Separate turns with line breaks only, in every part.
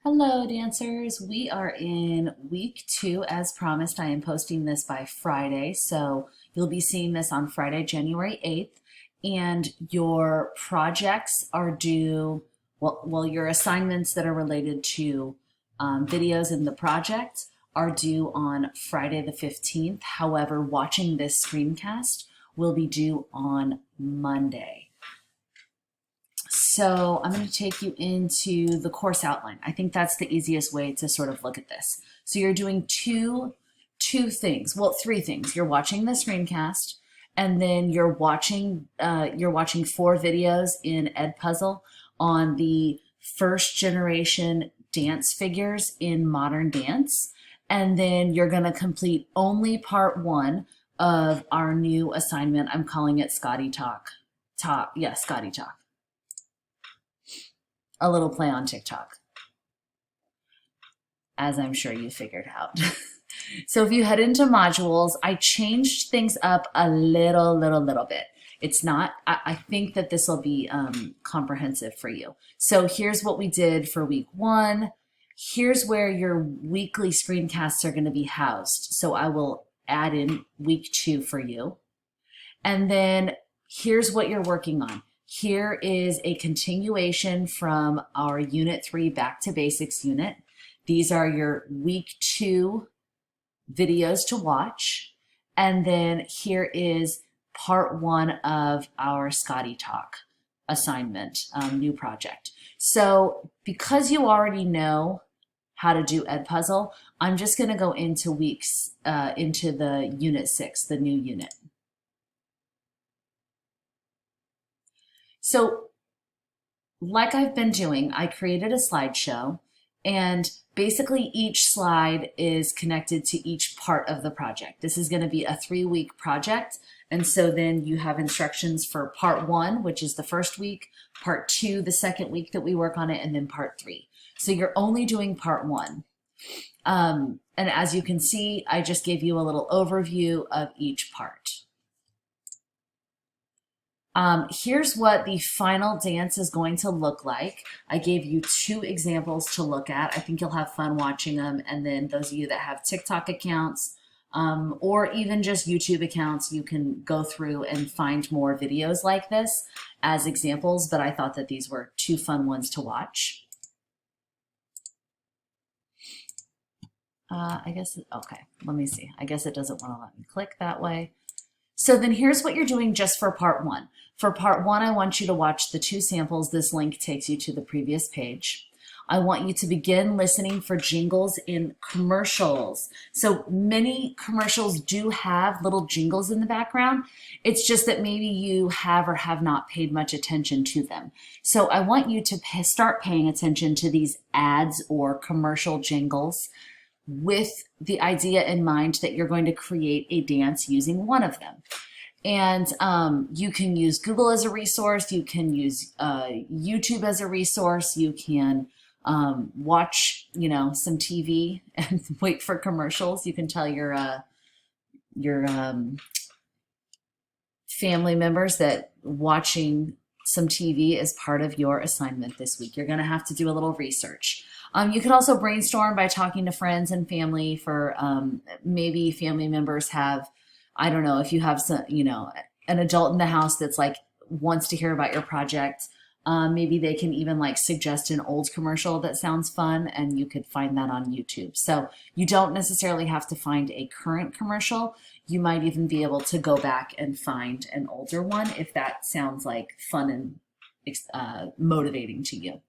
Hello, dancers. We are in week 2 as promised. I am posting this by Friday, so you'll be seeing this on Friday, January 8th. And your projects are due, well, your assignments that are related to videos in the project are due on Friday the 15th. However, watching this screencast will be due on Monday. So I'm going to take you into the course outline. I think that's the easiest way to sort of look at this. So you're doing two things. Well, three things. You're watching the screencast, and then you're watching 4 videos in Edpuzzle on the first generation dance figures in modern dance. And then you're going to complete only part 1 of our new assignment. I'm calling it Scotty Talk. Scotty Talk. A little play on TikTok, as I'm sure you figured out. So if you head into modules, I changed things up a little bit. It's not, I think that this will be comprehensive for you. So here's what we did for week 1. Here's where your weekly screencasts are going to be housed. So I will add in week 2 for you. And then here's what you're working on. Here is a continuation from our Unit 3 Back to Basics unit. These are your week 2 videos to watch. And then here is part 1 of our Scotty Talk assignment, new project. So because you already know how to do Edpuzzle, I'm just going to go into into the Unit 6, the new unit. So like I've been doing, I created a slideshow, and basically each slide is connected to each part of the project. This is going to be a 3-week project. And so then you have instructions for part 1, which is the first week, part 2, the second week that we work on it, and then part 3. So you're only doing part 1. And as you can see, I just gave you a little overview of each part. Here's what the final dance is going to look like. I gave you 2 examples to look at. I think you'll have fun watching them. And then those of you that have TikTok accounts or even just YouTube accounts, you can go through and find more videos like this as examples. But I thought that these were 2 fun ones to watch. Okay, let me see. I guess it doesn't want to let me click that way. So then here's what you're doing just for part 1. For part 1, I want you to watch the 2 samples. This link takes you to the previous page. I want you to begin listening for jingles in commercials. So many commercials do have little jingles in the background. It's just that maybe you have or have not paid much attention to them. So I want you to start paying attention to these ads or commercial jingles with the idea in mind that you're going to create a dance using one of them. And you can use Google as a resource. You can use YouTube as a resource. You can watch, some TV and wait for commercials. You can tell your family members that watching some TV is part of your assignment this week. You're going to have to do a little research. You can also brainstorm by talking to friends and family for maybe family members have, I don't know, if you have some, an adult in the house that's like wants to hear about your project. Maybe they can even like suggest an old commercial that sounds fun, and you could find that on YouTube. So you don't necessarily have to find a current commercial. You might even be able to go back and find an older one if that sounds like fun and motivating to you.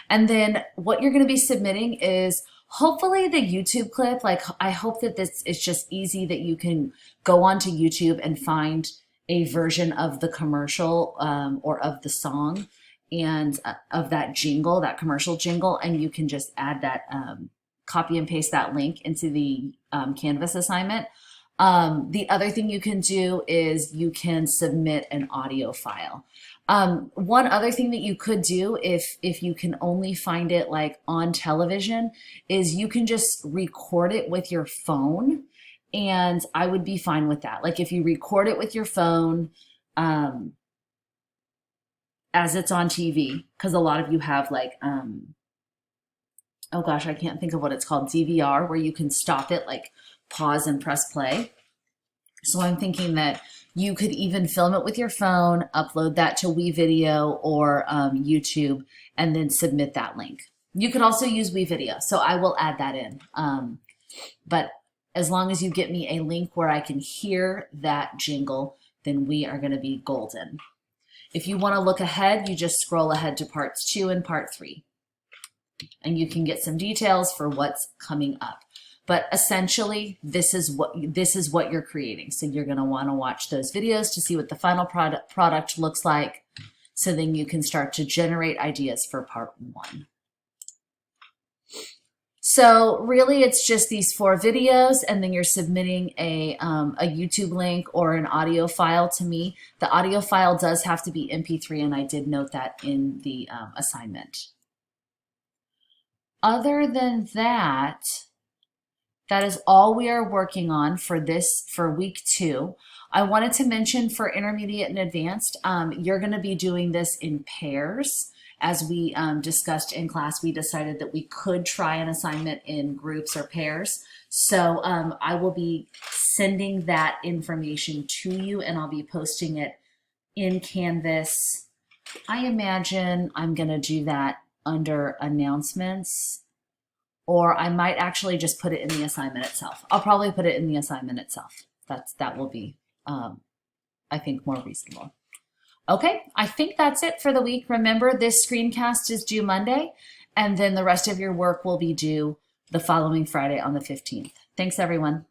And then what you're going to be submitting is hopefully the YouTube clip. Like, I hope that this is just easy, that you can go onto YouTube and find a version of the commercial or of the song and of that jingle, that commercial jingle, and you can just add that, copy and paste that link into the Canvas assignment. The other thing you can do is you can submit an audio file. One other thing that you could do if you can only find it like on television is you can just record it with your phone, and I would be fine with that. Like if you record it with your phone as it's on TV, because a lot of you have like oh gosh, I can't think of what it's called, DVR, where you can stop it, like pause and press play. So I'm thinking that you could even film it with your phone, upload that to WeVideo or YouTube, and then submit that link. You could also use WeVideo, so I will add that in. But as long as you get me a link where I can hear that jingle, then we are going to be golden. If you want to look ahead, you just scroll ahead to parts 2 and part 3. And you can get some details for what's coming up. But essentially, this is what you're creating. So you're going to want to watch those videos to see what the final product looks like. So then you can start to generate ideas for part 1. So really, it's just these 4 videos, and then you're submitting a YouTube link or an audio file to me. The audio file does have to be MP3, and I did note that in the assignment. Other than that, that is all we are working on for week 2. I wanted to mention for intermediate and advanced, you're going to be doing this in pairs. As we discussed in class, we decided that we could try an assignment in groups or pairs. So I will be sending that information to you, and I'll be posting it in Canvas. I imagine I'm going to do that under announcements, or I might actually just put it in the assignment itself. I'll probably put it in the assignment itself. That will be, I think, more reasonable. Okay, I think that's it for the week. Remember, this screencast is due Monday, and then the rest of your work will be due the following Friday on the 15th. Thanks, everyone.